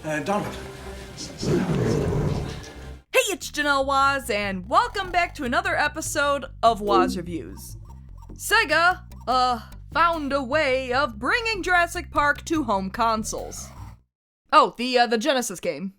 Donald. Hey, it's Janelle Waz, and welcome back to another episode of Waz Reviews. Sega, found a way of bringing Jurassic Park to home consoles. Oh, the Genesis game.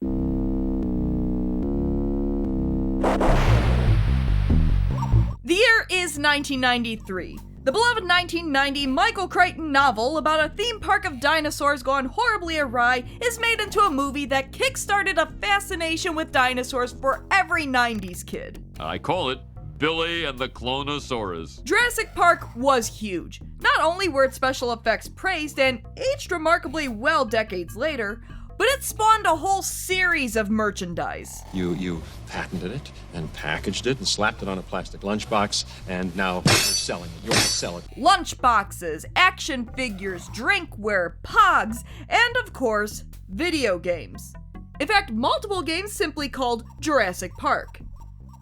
The year is 1993. The beloved 1990 Michael Crichton novel about a theme park of dinosaurs gone horribly awry is made into a movie that kickstarted a fascination with dinosaurs for every 90s kid. I call it Billy and the Clonosaurus. Jurassic Park was huge. Not only were its special effects praised and aged remarkably well decades later, but it spawned a whole series of merchandise. You patented it and packaged it and slapped it on a plastic lunchbox, and now you're selling it. You're selling it. Lunchboxes, action figures, drinkware, pogs, and of course, video games. In fact, multiple games simply called Jurassic Park.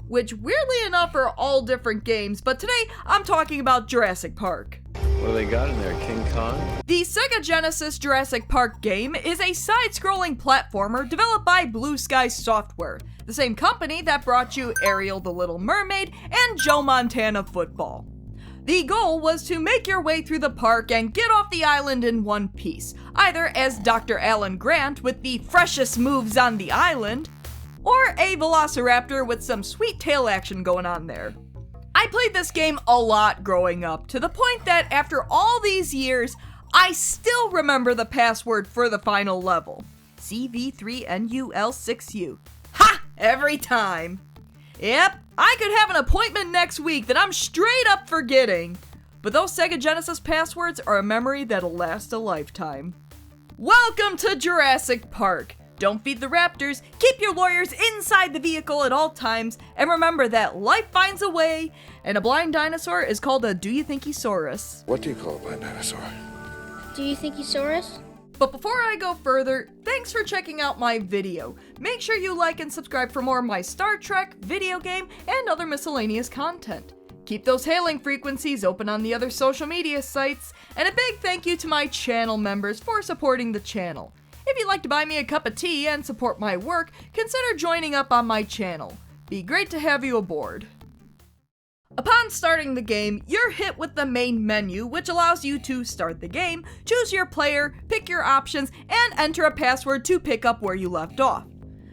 Which, weirdly enough, are all different games, but today I'm talking about Jurassic Park. What do they got in there, King Kong? The Sega Genesis Jurassic Park game is a side-scrolling platformer developed by Blue Sky Software, the same company that brought you Ariel the Little Mermaid and Joe Montana Football. The goal was to make your way through the park and get off the island in one piece, either as Dr. Alan Grant with the freshest moves on the island, or a velociraptor with some sweet tail action going on there. I played this game a lot growing up, to the point that after all these years, I still remember the password for the final level. CV3NUL6U. Ha! Every time. Yep, I could have an appointment next week that I'm straight up forgetting. But those Sega Genesis passwords are a memory that'll last a lifetime. Welcome to Jurassic Park. Don't feed the raptors, keep your lawyers inside the vehicle at all times, and remember that life finds a way, and a blind dinosaur is called a Do-You-Think-He-Sau-Us. What do you call a blind dinosaur? Do-You-Think-He-Sau-Us? But before I go further, thanks for checking out my video. Make sure you like and subscribe for more of my Star Trek, video game, and other miscellaneous content. Keep those hailing frequencies open on the other social media sites, and a big thank you to my channel members for supporting the channel. If you'd like to buy me a cup of tea and support my work, consider joining up on my channel. Be great to have you aboard. Upon starting the game, you're hit with the main menu, which allows you to start the game, choose your player, pick your options, and enter a password to pick up where you left off.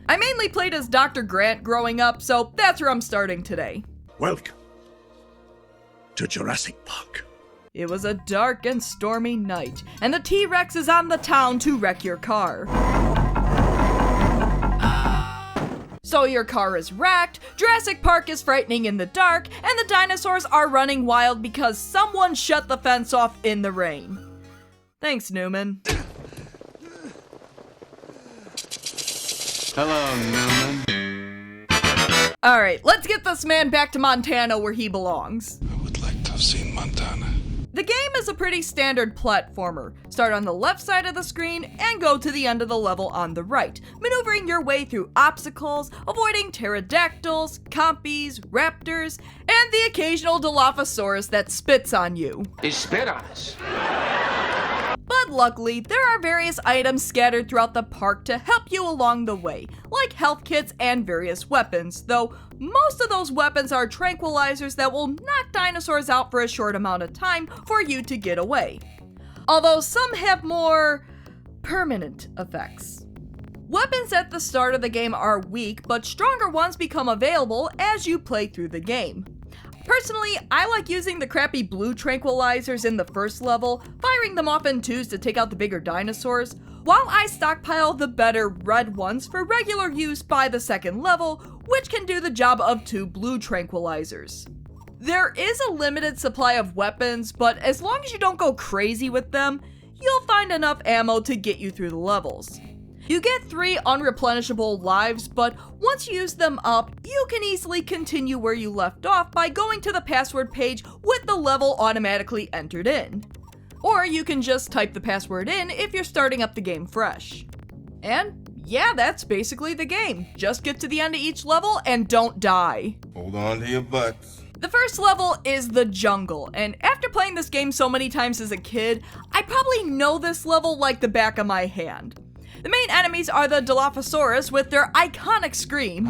I mainly played as Dr. Grant growing up, so that's where I'm starting today. Welcome to Jurassic Park. It was a dark and stormy night, and the T-Rex is on the town to wreck your car. So your car is wrecked, Jurassic Park is frightening in the dark, and the dinosaurs are running wild because someone shut the fence off in the rain. Thanks, Newman. Hello, Newman. Alright, let's get this man back to Montana where he belongs. I would like to have seen Montana. The game is a pretty standard platformer. Start on the left side of the screen and go to the end of the level on the right, maneuvering your way through obstacles, avoiding pterodactyls, compies, raptors, and the occasional Dilophosaurus that spits on you. He spit on us. But luckily, there are various items scattered throughout the park to help you along the way, like health kits and various weapons, though most of those weapons are tranquilizers that will knock dinosaurs out for a short amount of time for you to get away. Although some have more permanent effects. Weapons at the start of the game are weak, but stronger ones become available as you play through the game. Personally, I like using the crappy blue tranquilizers in the first level, firing them off in twos to take out the bigger dinosaurs, while I stockpile the better red ones for regular use by the second level, which can do the job of 2 blue tranquilizers. There is a limited supply of weapons, but as long as you don't go crazy with them, you'll find enough ammo to get you through the levels. You get 3 unreplenishable lives, but once you use them up, you can easily continue where you left off by going to the password page with the level automatically entered in. Or you can just type the password in if you're starting up the game fresh. And yeah, that's basically the game. Just get to the end of each level and don't die. Hold on to your butts. The first level is the jungle, and after playing this game so many times as a kid, I probably know this level like the back of my hand. The main enemies are the Dilophosaurus with their iconic scream,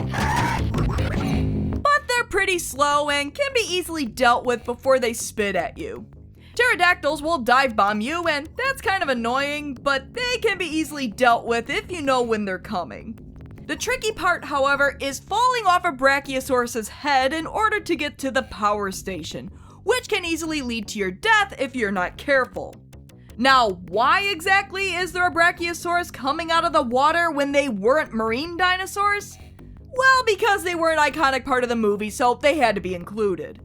but they're pretty slow and can be easily dealt with before they spit at you. Pterodactyls will dive bomb you, and that's kind of annoying, but they can be easily dealt with if you know when they're coming. The tricky part, however, is falling off a Brachiosaurus's head in order to get to the power station, which can easily lead to your death if you're not careful. Now, why exactly is there a Brachiosaurus coming out of the water when they weren't marine dinosaurs? Well, because they were an iconic part of the movie, so they had to be included.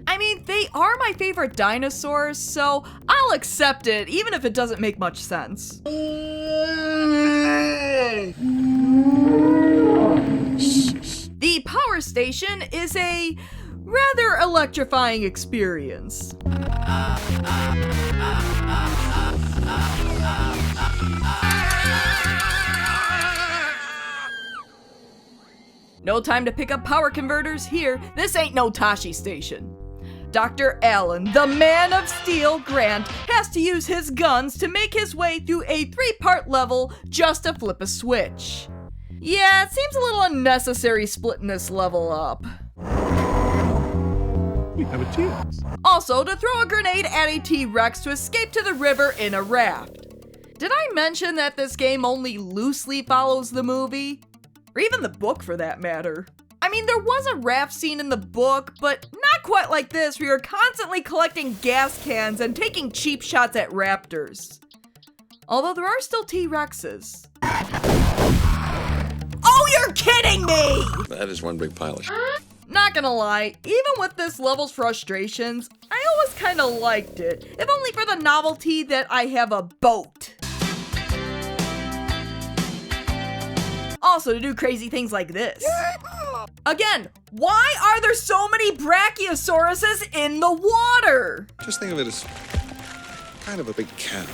I mean, they are my favorite dinosaurs, so I'll accept it, even if it doesn't make much sense. The power station is a rather electrifying experience. No time to pick up power converters here. This ain't no Tashi station. Dr. Allen, the Man of Steel Grant, has to use his guns to make his way through a 3-part level just to flip a switch. Yeah, it seems a little unnecessary splitting this level up. We have a chance. Also, to throw a grenade at a T-Rex to escape to the river in a raft. Did I mention that this game only loosely follows the movie? Or even the book for that matter. I mean, there was a raft scene in the book, but not quite like this, where you're constantly collecting gas cans and taking cheap shots at raptors. Although there are still T-Rexes. Oh, you're kidding me! That is one big pile of shit. Not gonna lie, even with this level's frustrations, I always kinda liked it, if only for the novelty that I have a boat. Also, to do crazy things like this. Again, why are there so many Brachiosauruses in the water? Just think of it as kind of a big cat.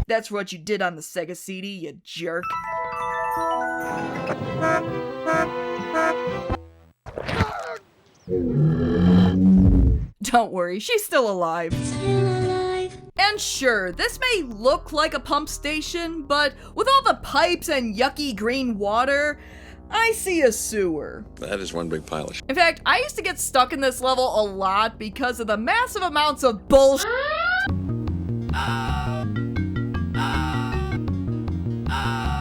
That's what you did on the Sega CD, you jerk. Don't worry, she's still alive. And sure, this may look like a pump station, but with all the pipes and yucky green water, I see a sewer. That is one big pile of shit. In fact, I used to get stuck in this level a lot because of the massive amounts of bullshit.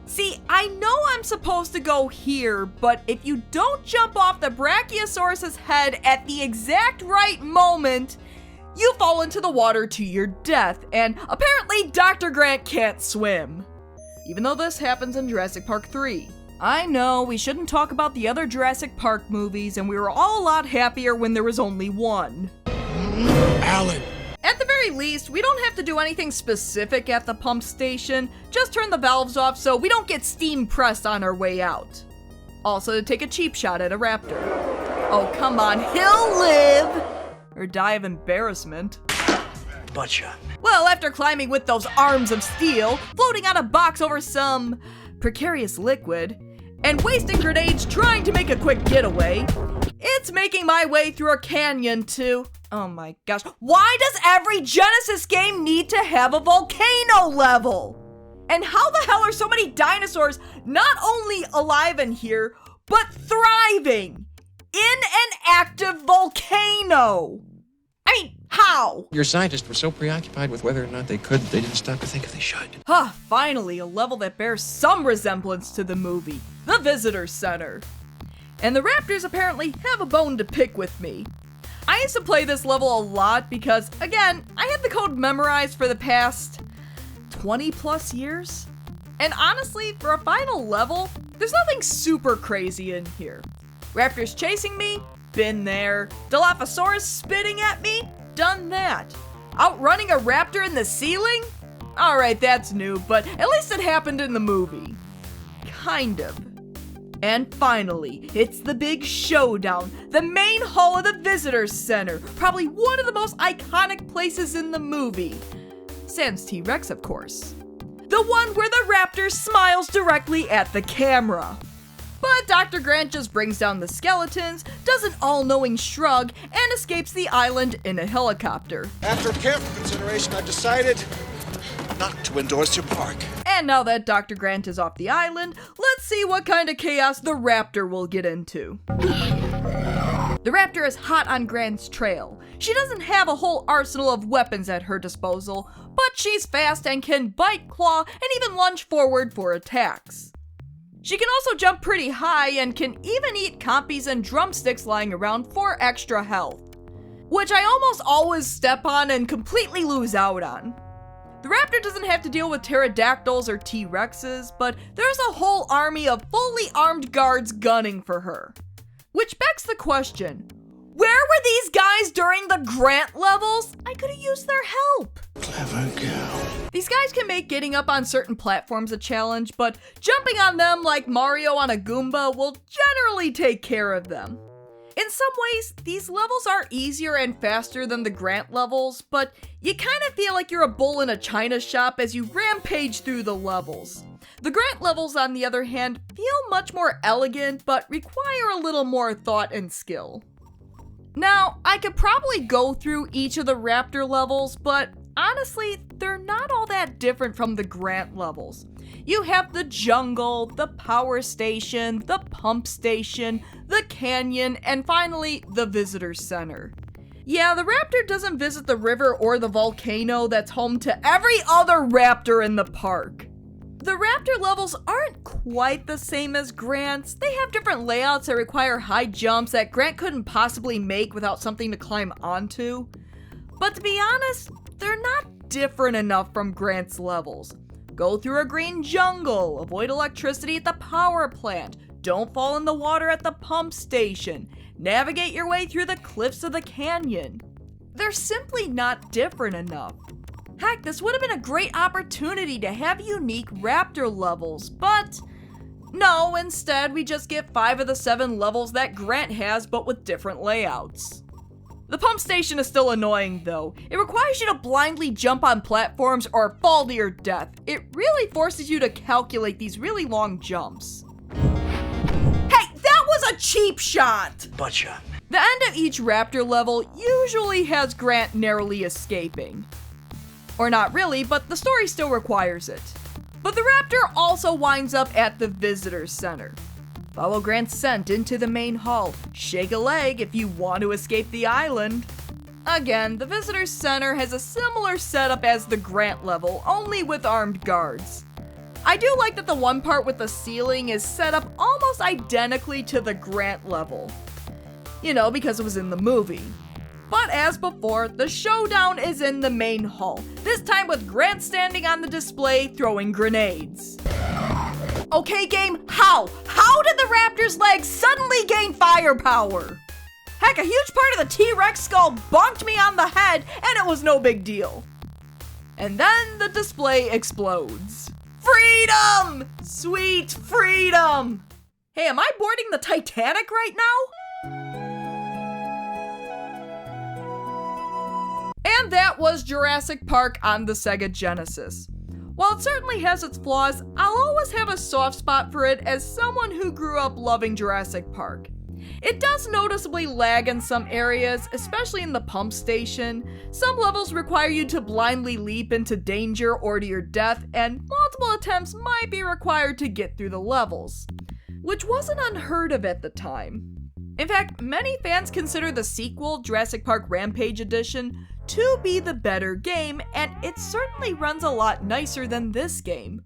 See, I know I'm supposed to go here, but if you don't jump off the Brachiosaurus's head at the exact right moment, you fall into the water to your death, and apparently Dr. Grant can't swim. Even though this happens in Jurassic Park 3. I know, we shouldn't talk about the other Jurassic Park movies, and we were all a lot happier when there was only one. Alan! At the very least, we don't have to do anything specific at the pump station, just turn the valves off so we don't get steam pressed on our way out. Also, to take a cheap shot at a raptor. Oh, come on, he'll live! Or die of embarrassment. Butcha. Well, after climbing with those arms of steel, floating on a box over some precarious liquid, and wasting grenades trying to make a quick getaway, it's making my way through a canyon to... Oh my gosh, why does every Genesis game need to have a volcano level? And how the hell are so many dinosaurs not only alive in here, but thriving in an active volcano? I mean, how? Your scientists were so preoccupied with whether or not they could, they didn't stop to think if they should. Finally, a level that bears some resemblance to the movie, the Visitor Center. And the Raptors apparently have a bone to pick with me. I used to play this level a lot because, again, I had the code memorized for the past 20 plus years. And honestly, for a final level, there's nothing super crazy in here. Raptors chasing me? Been there. Dilophosaurus spitting at me? Done that. Outrunning a raptor in the ceiling? Alright, that's new, but at least it happened in the movie. Kind of. And finally, it's the big showdown, the main hall of the Visitor Center, probably one of the most iconic places in the movie. Sans T-Rex, of course. The one where the raptor smiles directly at the camera. But Dr. Grant just brings down the skeletons, does an all-knowing shrug, and escapes the island in a helicopter. After careful consideration, I've decided not to endorse your park. And now that Dr. Grant is off the island, let's see what kind of chaos the Raptor will get into. The Raptor is hot on Grant's trail. She doesn't have a whole arsenal of weapons at her disposal, but she's fast and can bite, claw, and even lunge forward for attacks. She can also jump pretty high and can even eat compies and drumsticks lying around for extra health, which I almost always step on and completely lose out on. The Raptor doesn't have to deal with pterodactyls or T-Rexes, but there's a whole army of fully armed guards gunning for her. Which begs the question, where were these guys during the Grant levels? I could have used their help. Clever girl. These guys can make getting up on certain platforms a challenge, but jumping on them like Mario on a Goomba will generally take care of them. In some ways, these levels are easier and faster than the Grant levels, but you kind of feel like you're a bull in a china shop as you rampage through the levels. The Grant levels, on the other hand, feel much more elegant, but require a little more thought and skill. Now, I could probably go through each of the Raptor levels, but honestly, they're not all that different from the Grant levels. You have the jungle, the power station, the pump station, the canyon, and finally, the visitor center. Yeah, the Raptor doesn't visit the river or the volcano that's home to every other Raptor in the park. The Raptor levels aren't quite the same as Grant's. They have different layouts that require high jumps that Grant couldn't possibly make without something to climb onto. But to be honest, they're not different enough from Grant's levels. Go through a green jungle, avoid electricity at the power plant, don't fall in the water at the pump station, navigate your way through the cliffs of the canyon. They're simply not different enough. Heck, this would have been a great opportunity to have unique Raptor levels, but no, instead we just get 5 of the 7 levels that Grant has, but with different layouts. The pump station is still annoying though. It requires you to blindly jump on platforms or fall to your death. It really forces you to calculate these really long jumps. Hey, that was a cheap shot! Butcha. The end of each Raptor level usually has Grant narrowly escaping. Or not really, but the story still requires it. But the Raptor also winds up at the visitor center. Follow Grant's scent into the main hall. Shake a leg if you want to escape the island. Again, the visitor center has a similar setup as the Grant level, only with armed guards. I do like that the one part with the ceiling is set up almost identically to the Grant level. You know, because it was in the movie. But as before, the showdown is in the main hall, this time with Grant standing on the display throwing grenades. Okay game, how? How did the Raptor's legs suddenly gain firepower? Heck, a huge part of the T-Rex skull bonked me on the head and it was no big deal. And then the display explodes. Freedom! Sweet freedom! Hey, am I boarding the Titanic right now? And that was Jurassic Park on the Sega Genesis. While it certainly has its flaws, I'll always have a soft spot for it as someone who grew up loving Jurassic Park. It does noticeably lag in some areas, especially in the pump station. Some levels require you to blindly leap into danger or to your death, and multiple attempts might be required to get through the levels, which wasn't unheard of at the time. In fact, many fans consider the sequel, Jurassic Park Rampage Edition, to be the better game, and it certainly runs a lot nicer than this game.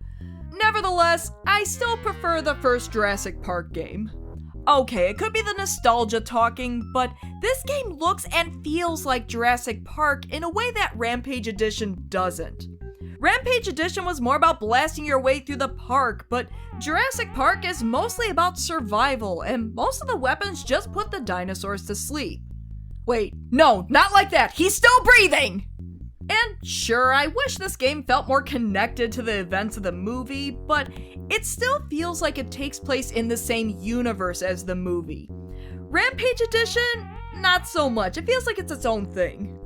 Nevertheless, I still prefer the first Jurassic Park game. Okay, it could be the nostalgia talking, but this game looks and feels like Jurassic Park in a way that Rampage Edition doesn't. Rampage Edition was more about blasting your way through the park, but Jurassic Park is mostly about survival, and most of the weapons just put the dinosaurs to sleep. Wait, no, not like that, he's still breathing! And sure, I wish this game felt more connected to the events of the movie, but it still feels like it takes place in the same universe as the movie. Rampage Edition, not so much, it feels like it's its own thing.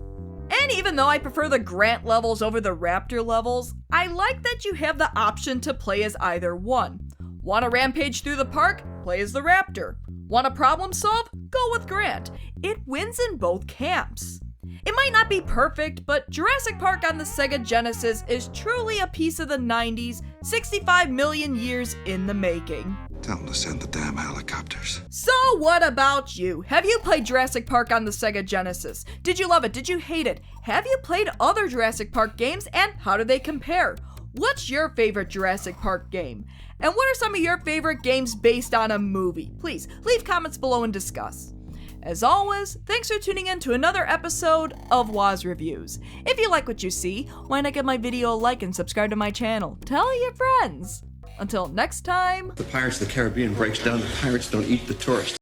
And even though I prefer the Grant levels over the Raptor levels, I like that you have the option to play as either one. Want to rampage through the park? Play as the Raptor. Want to problem solve? Go with Grant. It wins in both camps. It might not be perfect, but Jurassic Park on the Sega Genesis is truly a piece of the 90s, 65 million years in the making. Tell them to send the damn helicopters. So what about you? Have you played Jurassic Park on the Sega Genesis? Did you love it? Did you hate it? Have you played other Jurassic Park games, and how do they compare? What's your favorite Jurassic Park game? And what are some of your favorite games based on a movie? Please leave comments below and discuss. As always, thanks for tuning in to another episode of Waz Reviews. If you like what you see, why not give my video a like and subscribe to my channel? Tell your friends. Until next time. The Pirates of the Caribbean breaks down. The pirates don't eat the tourists.